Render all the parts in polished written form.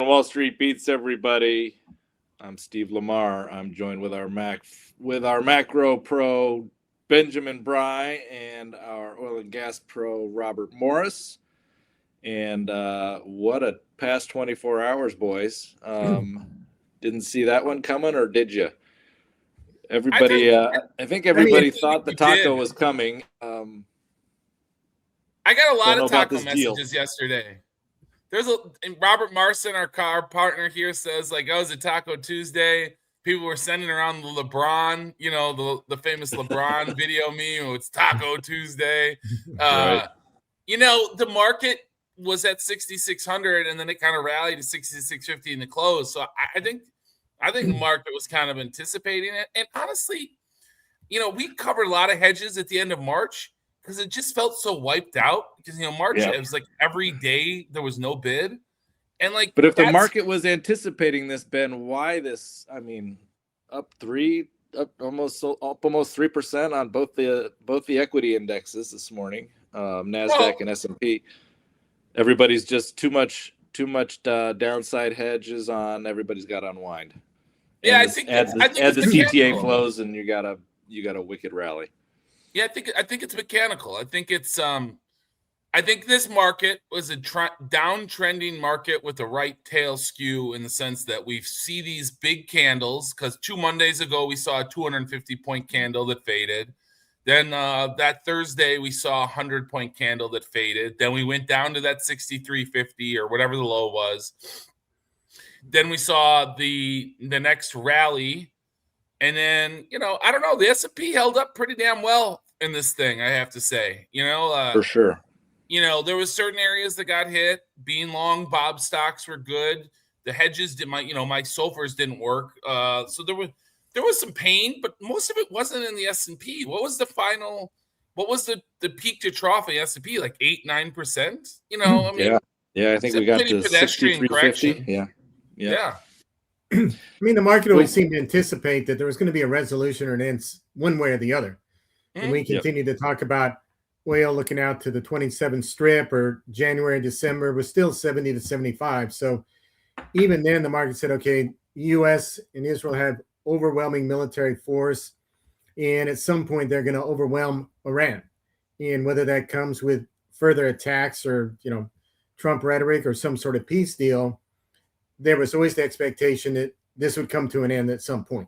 Wall Street Beats, everybody. I'm Steve Lamar. I'm joined with our macro pro Benjamin Bry and our oil and gas pro Robert Morris. And what a past 24 hours, boys. Didn't see that one coming, or did you? Everybody, I think everybody thought the taco was coming. I got a lot of taco messages yesterday. And Robert Marson, our partner here, says like, "Oh, it's a Taco Tuesday." People were sending around the LeBron, the famous LeBron video meme. It's Taco Tuesday. Right. The market was at 6,600, and then it kind of rallied to 6,650 in the close. So I think the market was kind of anticipating it. And honestly, we covered a lot of hedges at the end of March, because it just felt so wiped out. Because March, It was like every day there was no bid, and But if the market was anticipating this, Ben, why this? I mean, up almost 3% on both the equity indexes this morning, Nasdaq and S&P. Everybody's just too much downside hedges on. Everybody's got to unwind. Yeah, I think the CTA flows, and you got a wicked rally. Yeah, I think it's mechanical. I think it's I think this market was a downtrending market with the right tail skew, in the sense that we see these big candles, because 2 Mondays ago we saw a 250-point candle that faded. Then that Thursday we saw a 100-point candle that faded. Then we went down to that 63.50 or whatever the low was. Then we saw the next rally. And then, I don't know, the S&P held up pretty damn well in this thing, I have to say. For sure. There was certain areas that got hit. Being long Bob stocks were good. The hedges did my SOFRs didn't work. So there was some pain, but most of it wasn't in the S&P. What was the peak to trough in the S&P? Like 8-9%? Yeah, I think we got to 63.50. Yeah. I mean, the market always seemed to anticipate that there was going to be a resolution or an end one way or the other. And we continue to talk about oil looking out to the 27 strip, or January, December was still 70 to 75. So even then the market said, okay, U.S. and Israel have overwhelming military force, and at some point they're going to overwhelm Iran. And whether that comes with further attacks or, Trump rhetoric or some sort of peace deal, there was always the expectation that this would come to an end at some point.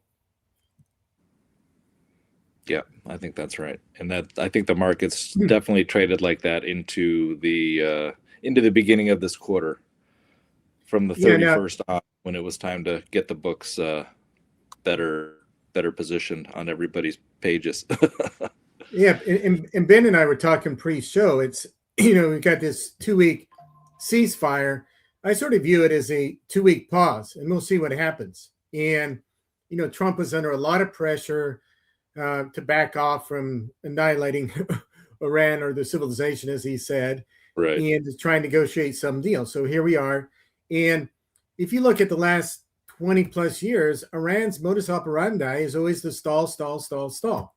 Yeah, I think that's right. And I think the market's definitely traded like that into the beginning of this quarter, from the 31st on, when it was time to get the books better positioned on everybody's pages. Yeah, and Ben and I were talking pre-show. It's, we got this 2-week ceasefire. I sort of view it as a 2-week pause, and we'll see what happens. And, Trump was under a lot of pressure to back off from annihilating Iran, or the civilization, as he said, right, and to try and negotiate some deal. So here we are. And if you look at the last 20 plus years, Iran's modus operandi is always the stall.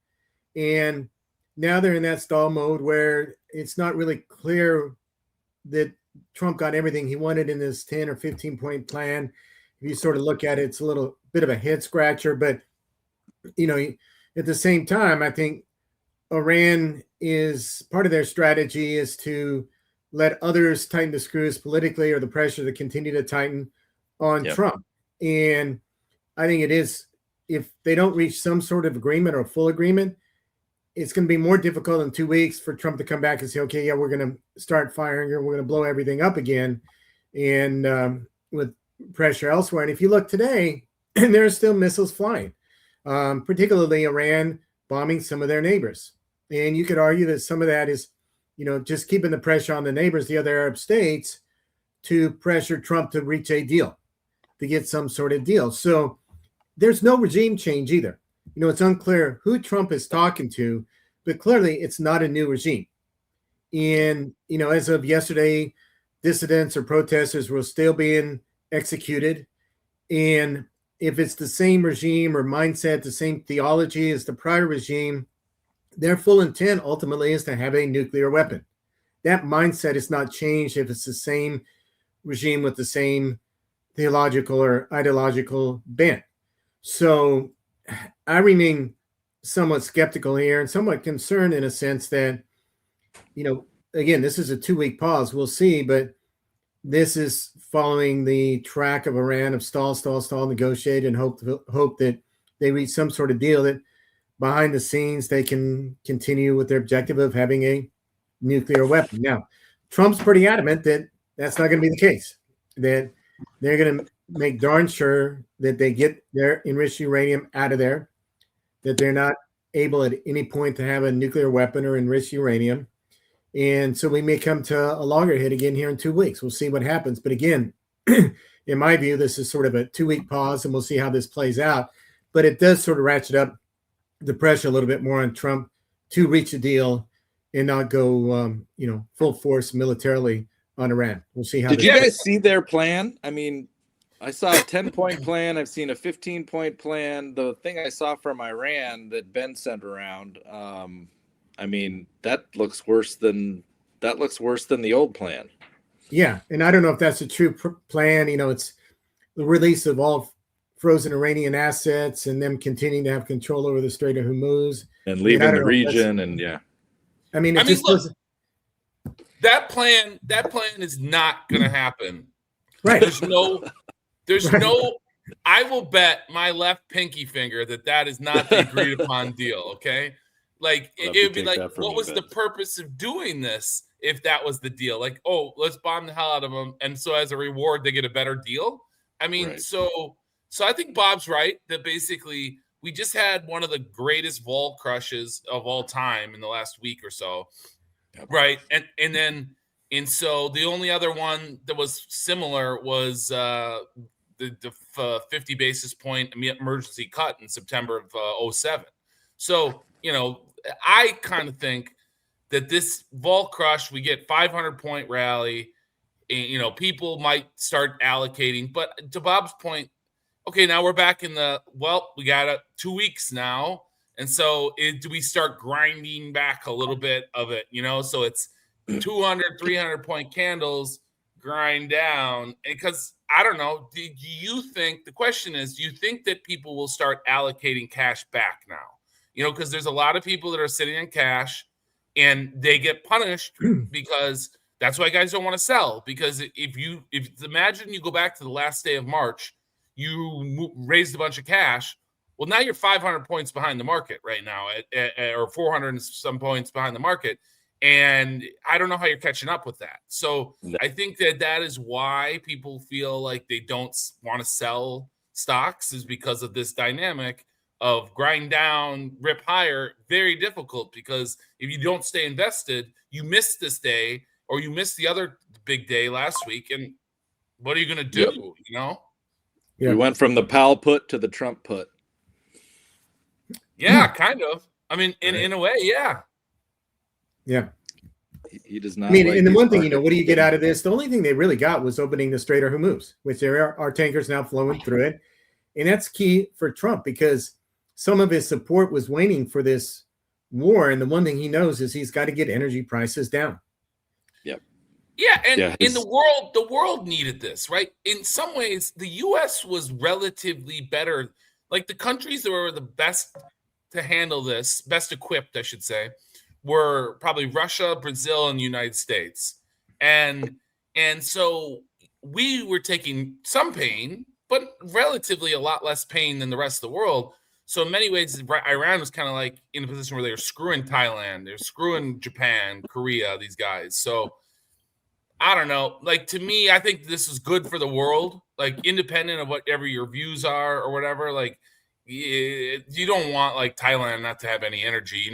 And now they're in that stall mode where it's not really clear that Trump got everything he wanted in this 10 or 15-point plan. If you sort of look at it, it's a little bit of a head scratcher. But, at the same time, I think Iran is part of their strategy is to let others tighten the screws politically, or the pressure to continue to tighten on Trump. And I think it is, if they don't reach some sort of agreement or full agreement, it's going to be more difficult in 2 weeks for Trump to come back and say, okay, yeah, we're going to start firing, or we're going to blow everything up again, and with pressure elsewhere. And if you look today, there are still missiles flying, particularly Iran bombing some of their neighbors. And you could argue that some of that is, just keeping the pressure on the neighbors, the other Arab states, to pressure Trump to reach a deal, to get some sort of deal. So there's no regime change either. It's unclear who Trump is talking to, but clearly it's not a new regime. And, as of yesterday, dissidents or protesters were still being executed. And if it's the same regime or mindset, the same theology as the prior regime, their full intent ultimately is to have a nuclear weapon. That mindset is not changed if it's the same regime with the same theological or ideological bent. So I remain somewhat skeptical here and somewhat concerned in a sense that, again, this is a 2-week pause. We'll see, but this is following the track of Iran of stall, negotiate, and hope that they reach some sort of deal that behind the scenes they can continue with their objective of having a nuclear weapon. Now, Trump's pretty adamant that that's not going to be the case, that they're going to make darn sure that they get their enriched uranium out of there, that they're not able at any point to have a nuclear weapon or enriched uranium. And so we may come to a loggerhead again here in 2 weeks. We'll see what happens. But again, in my view, this is sort of a 2-week pause, and we'll see how this plays out. But it does sort of ratchet up the pressure a little bit more on Trump to reach a deal and not go, full force militarily on Iran. We'll see how. Did you guys see their plan? I mean, I saw a 10-point plan. I've seen a 15-point plan. The thing I saw from Iran that Ben sent around, I mean, that looks worse than the old plan. Yeah, and I don't know if that's a true plan. It's the release of all frozen Iranian assets and them continuing to have control over the Strait of Hormuz and leaving the region. And yeah, I mean, look, that plan is not going to happen. Right. There's no. I will bet my left pinky finger that is not the agreed upon deal. Okay. Like it would be like, what was the purpose of doing this if that was the deal? Like, oh, let's bomb the hell out of them, and so as a reward they get a better deal. I mean, right. So I think Bob's right that basically we just had one of the greatest vol crushes of all time in the last week or so, right? And so the only other one that was similar was the 50 basis point emergency cut in September of 2007. So I kind of think that this vol crush, we get 500-point rally, and, people might start allocating. But to Bob's point, okay, now we're back in we got 2 weeks now. And so do we start grinding back a little bit of it, So it's 200, 300-point candles, grind down. Because I don't know, do you think that people will start allocating cash back now? Because there's a lot of people that are sitting in cash and they get punished because that's why guys don't want to sell. Because if imagine you go back to the last day of March, you raised a bunch of cash. Well, now you're 500 points behind the market right now or 400 and some points behind the market. And I don't know how you're catching up with that. So I think that is why people feel like they don't want to sell stocks, is because of this dynamic of grind down, rip higher. Very difficult, because if you don't stay invested, you miss this day or you miss the other big day last week. And what are you going to do? Yep. We went from the Powell put to the Trump put. Yeah, kind of. I mean, in a way, yeah. Yeah. He does not. I mean, and the one thing, what do you get out of this? The only thing they really got was opening the Strait of Hormuz, which there are tankers now flowing through it. And that's key for Trump, because some of his support was waning for this war. And the one thing he knows is he's got to get energy prices down. Yep. Yeah. And in the world needed this, right? In some ways, the U.S. was relatively better. Like the countries that were the best to handle this, best equipped, I should say, were probably Russia, Brazil, and the United States. And so we were taking some pain, but relatively a lot less pain than the rest of the world. So in many ways, Iran was kind of like in a position where they were screwing Thailand, they're screwing Japan, Korea, these guys. So I don't know. Like, to me, I think this is good for the world, like independent of whatever your views are or whatever. Like, you don't want like Thailand not to have any energy.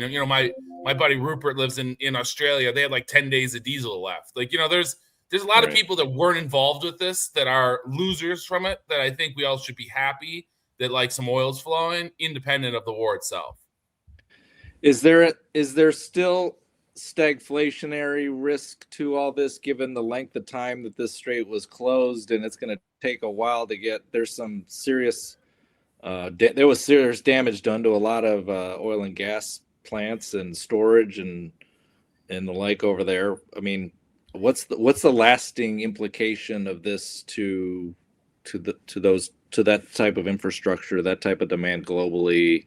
My buddy Rupert lives in Australia. They had like 10 days of diesel left. Like, there's a lot of people that weren't involved with this that are losers from it, that I think we all should be happy that like some oil's flowing independent of the war itself. Is there still stagflationary risk to all this, given the length of time that this strait was closed, and it's going to take a while to get? There's some serious there was serious damage done to a lot of oil and gas plants and storage and the like over there. I mean, what's the lasting implication of this to to that type of infrastructure, that type of demand globally?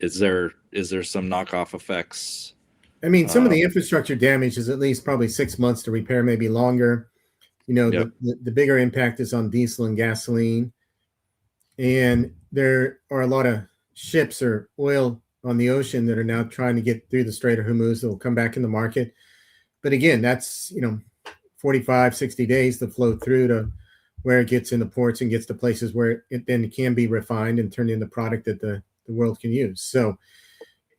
Is there some knockoff effects? I mean, some of the infrastructure damage is at least probably 6 months to repair, maybe longer. Yep. The bigger impact is on diesel and gasoline. And there are a lot of ships or oil on the ocean that are now trying to get through the Strait of Hormuz that will come back in the market. But again, that's, 45, 60 days to flow through to where it gets in the ports and gets to places where it then can be refined and turned into product that the world can use. So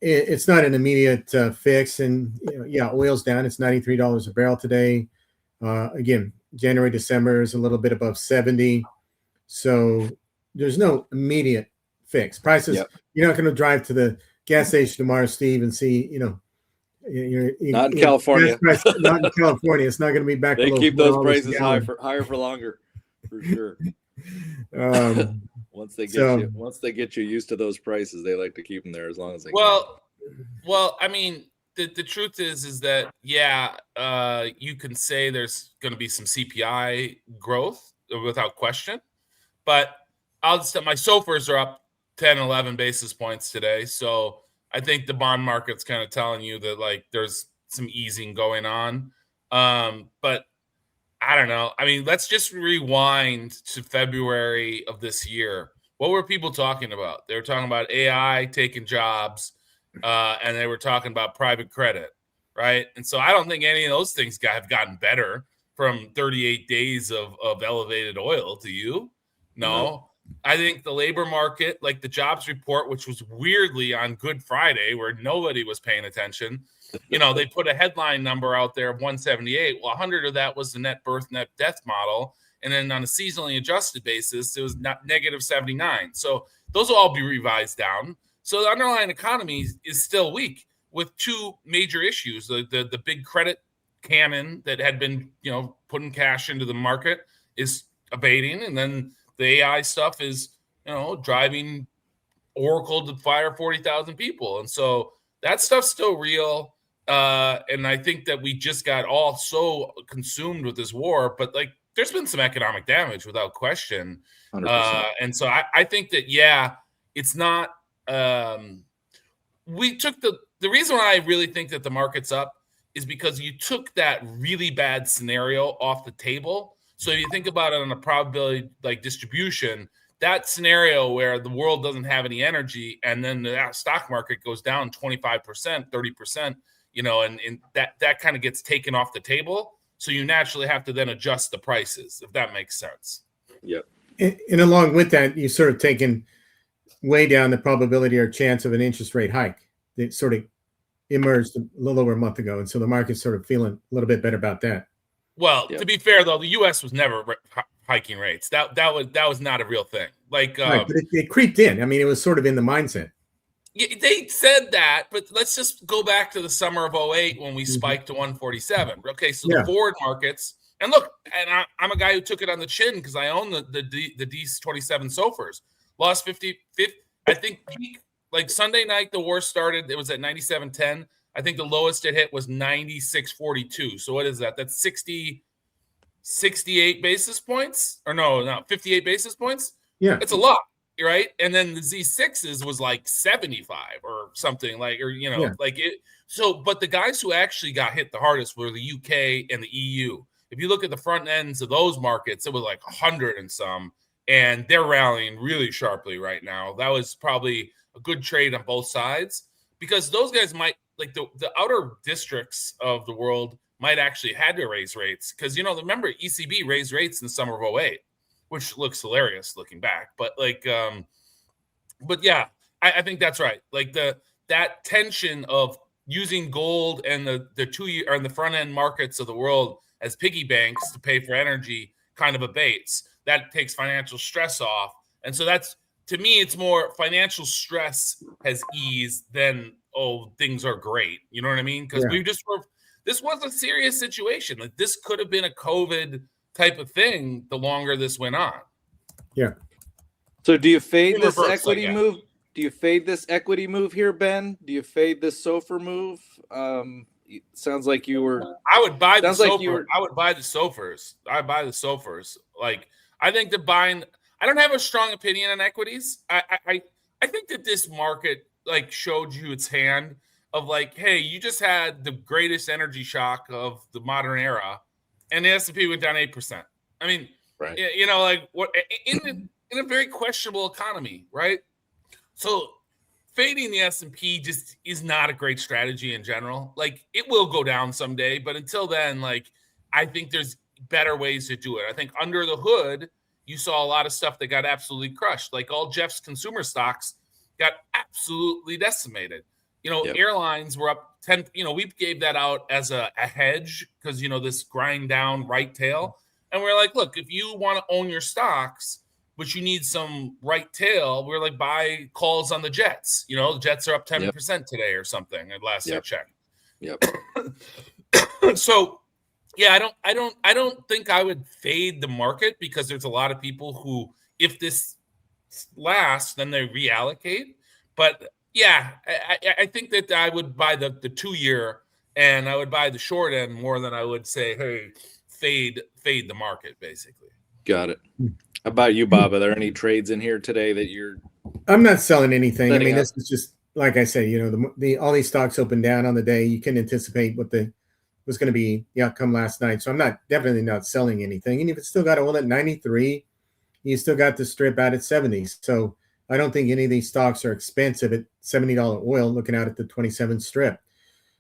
it's not an immediate fix. And, oil's down. It's $93 a barrel today. Again, January, December is a little bit above 70. So there's no immediate fix. Prices, Yep. You're not going to drive to the gas station tomorrow, Steve, and see, not in California. Price, not in California. It's not going to be back. They below keep those $4 prices a gallon. higher for longer, for sure. Once they get you used to those prices, they like to keep them there as long as they can. Well, I mean, the truth is that you can say there's going to be some CPI growth without question, but my SOFRs are up 10, 11 basis points today, so I think the bond market's kind of telling you that like there's some easing going on, but I don't know. I mean, let's just rewind to February of this year. What were people talking about? They were talking about AI taking jobs, and they were talking about private credit, right? And so I don't think any of those things have gotten better from 38 days of elevated oil. Do you? No. I think the labor market, like the jobs report, which was weirdly on Good Friday where nobody was paying attention, they put a headline number out there of 178. Well, 100 of that was the net birth, net death model. And then on a seasonally adjusted basis, it was not negative 79. So those will all be revised down. So the underlying economy is still weak with two major issues. The big credit cannon that had been, putting cash into the market is abating. And then the AI stuff is, driving Oracle to fire 40,000 people. And so that stuff's still real. And I think that we just got all so consumed with this war, but like there's been some economic damage without question. 100%. And so I think that, it's not, we took the reason why I really think that the market's up is because you took that really bad scenario off the table. So if you think about it on a probability like distribution, that scenario where the world doesn't have any energy and then the stock market goes down 25%, 30%, and that kind of gets taken off the table. So you naturally have to then adjust the prices, if that makes sense. Yep. And along with that, you sort of taken way down the probability or chance of an interest rate hike that sort of emerged a little over a month ago. And so the market's sort of feeling a little bit better about that. Well, to be fair, though, the U.S. was never hiking rates. That was not a real thing. Like, right, but it creeped in. I mean, it was sort of in the mindset. They said that, but let's just go back to the summer of 2008 when we spiked to 147. Okay, so the forward markets, and look, and I'm a guy who took it on the chin because I own the D27 SOFRs. Lost 50, I think peak, like Sunday night the war started, it was at 97.10. I think the lowest it hit was 96.42. So what is that? That's 68 basis points? Or no, 58 basis points? Yeah. It's a lot, right? And then the Z6s was like 75 or something like, like it. So, but the guys who actually got hit the hardest were the UK and the EU. If you look at the front ends of those markets, it was like 100 and some, and they're rallying really sharply right now. That was probably a good trade on both sides because those guys might, like the outer districts of the world might actually had to raise rates because, remember ECB raised rates in the summer of 2008, which looks hilarious looking back. But like, I think that's right. Like that tension of using gold and the 2 year or in the front end markets of the world as piggy banks to pay for energy kind of abates. That takes financial stress off. And so that's, to me, it's more financial stress has eased than, things are great. You know what I mean? Because this was a serious situation. Like this could have been a COVID type of thing the longer this went on. Yeah. So do you fade this equity move? Do you fade this equity move here, Ben? Do you fade this SOFR move? Sounds like you were. I would buy the SOFR. I would buy the SOFRs. I buy the SOFRs. Like I think the buying. I don't have a strong opinion on equities. I think that this market like showed you its hand of like, hey, you just had the greatest energy shock of the modern era, and the S&P went down 8%. I mean, Right. you know, like what in a very questionable economy, right? So fading the S&P just is not a great strategy in general. Like it will go down someday, but until then, like I think there's better ways to do it. I think under the hood, you saw a lot of stuff that got absolutely crushed. Like all Jeff's consumer stocks got absolutely decimated. You know, Yep. airlines were up 10, you know, we gave that out as a hedge because, you know, this grind down right tail. And we're like, look, if you want to own your stocks, but you need some right tail, we're like, buy calls on the Jets. You know, the Jets are up 10% today or something at last I checked. Yep. So yeah, I don't think I would fade the market because there's a lot of people who, if this lasts, then they reallocate. But yeah, I think that I would buy the 2-year and I would buy the short end more than I would say, hey, fade the market, basically. Got it. How about you, Bob? Are there any trades in here today that you're? I'm not selling anything. I Setting mean, up. this is just like I say, you know, the all these stocks open down on the day. You can anticipate what was going to be the outcome last night. So I'm definitely not selling anything. And if it's still got oil at 93, you still got the strip out at 70. So I don't think any of these stocks are expensive at $70 oil, looking out at the 27 strip.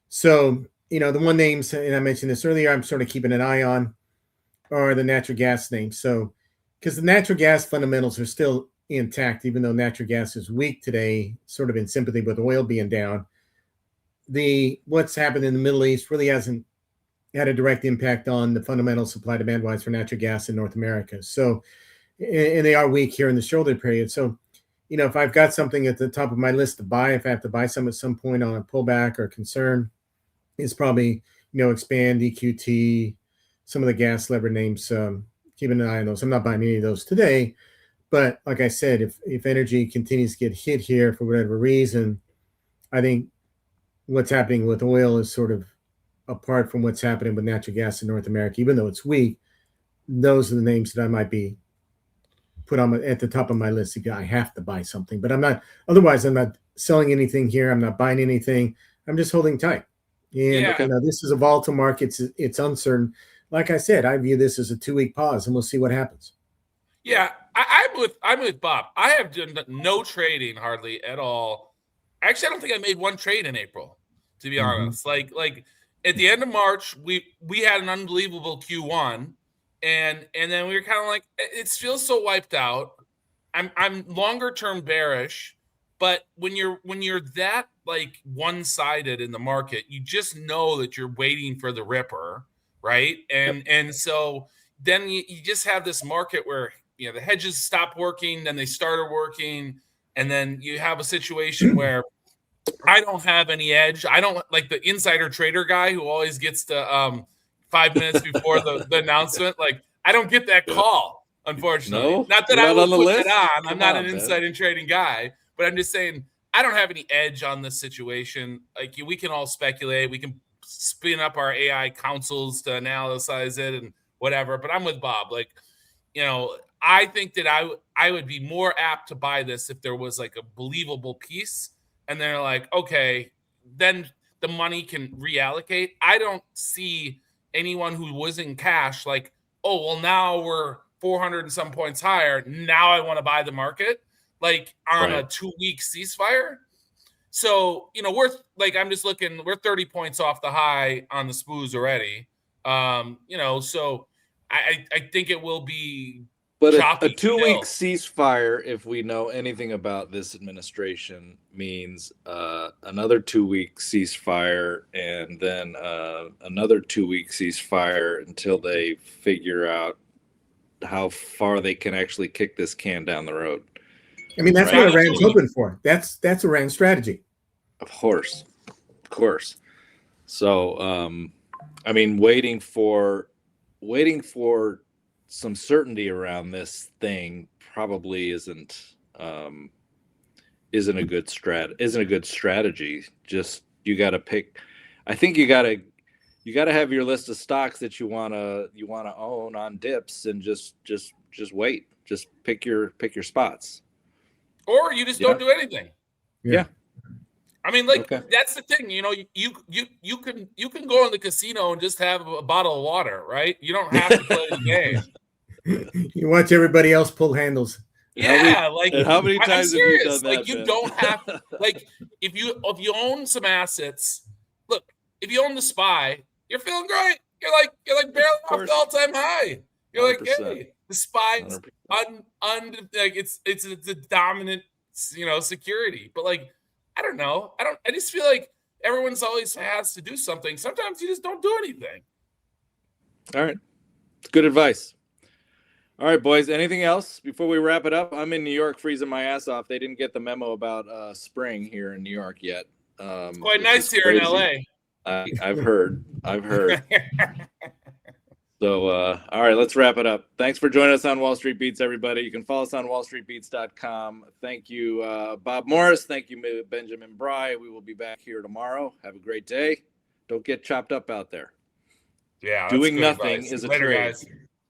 So, you know, the one names, and I mentioned this earlier, I'm sort of keeping an eye on are the natural gas names. So, because the natural gas fundamentals are still intact, even though natural gas is weak today, sort of in sympathy with oil being down. What's happened in the Middle East really hasn't had a direct impact on the fundamental supply demand wise for natural gas in North America. So, and they are weak here in the shoulder period. So, you know, if I've got something at the top of my list to buy, if I have to buy some at some point on a pullback or concern, it's probably, you know, Expand, EQT, some of the gas lever names. Keeping an eye on those. I'm not buying any of those today, but like I said, if energy continues to get hit here for whatever reason, I think what's happening with oil is sort of apart from what's happening with natural gas in North America. Even though it's weak, those are the names that I might be put on at the top of my list. I have to buy something, but I'm not. Otherwise, I'm not selling anything here. I'm not buying anything. I'm just holding tight. And you know, this is a volatile market. It's uncertain. Like I said, I view this as a 2-week pause, and we'll see what happens. Yeah, I'm with Bob. I have done no trading hardly at all. Actually, I don't think I made one trade in April, to be honest. Like at the end of March, we had an unbelievable Q1, and then we were kind of like, it feels so wiped out. I'm longer term bearish, but when you're that like one-sided in the market, you just know that you're waiting for the ripper, right? And so then you just have this market where, you know, the hedges stop working, then they started working, and then you have a situation where I don't have any edge. I don't like the insider trader guy who always gets to 5 minutes before the announcement. Like I don't get that call, unfortunately. No? Not that You're I not would on the put list? that on. I'm Come not on, an man. insider trading guy, but I'm just saying I don't have any edge on this situation. Like we can all speculate. We can spin up our AI councils to analyze it and whatever. But I'm with Bob. Like, you know, I think that I would be more apt to buy this if there was like a believable piece. And they're like, okay, then the money can reallocate. I don't see anyone who was in cash like, oh, well, now we're 400 and some points higher. Now I want to buy the market like on a 2-week ceasefire. So, you know, I'm just looking, we're 30 points off the high on the SPOOs already. You know, so I think it will be But a choppy 2-week still. ceasefire, if we know anything about this administration, means another 2-week ceasefire and then another 2-week ceasefire until they figure out how far they can actually kick this can down the road. I mean, that's what Iran's hoping for. That's Iran's strategy. Of course. So, I mean, waiting for some certainty around this thing probably isn't a good strategy. Just you got to pick. I think you got you got to have your list of stocks that you want to own on dips, and just wait. Just pick your spots. Or you just don't do anything. Yeah. I mean, like that's the thing, you can go in the casino and just have a bottle of water, right? You don't have to play the game. You watch everybody else pull handles. Yeah, how many times have you done that? Like you don't have like if you own some assets, look, if you own the SPY, you're feeling great. You're like barely off the all-time high. You're 100%. Like, hey, the SPY is like it's a dominant, security. But like, I don't know. I just feel like everyone's always has to do something. Sometimes you just don't do anything. All right. It's good advice. All right, boys. Anything else before we wrap it up? I'm in New York freezing my ass off. They didn't get the memo about spring here in New York yet. It's quite nice here in LA. I've heard. So, all right, let's wrap it up. Thanks for joining us on Wall Street Beats, everybody. You can follow us on wallstreetbeats.com. Thank you, Bob Morris. Thank you, Benjamin Bry. We will be back here tomorrow. Have a great day. Don't get chopped up out there. Yeah. Doing nothing is a trade. Guys.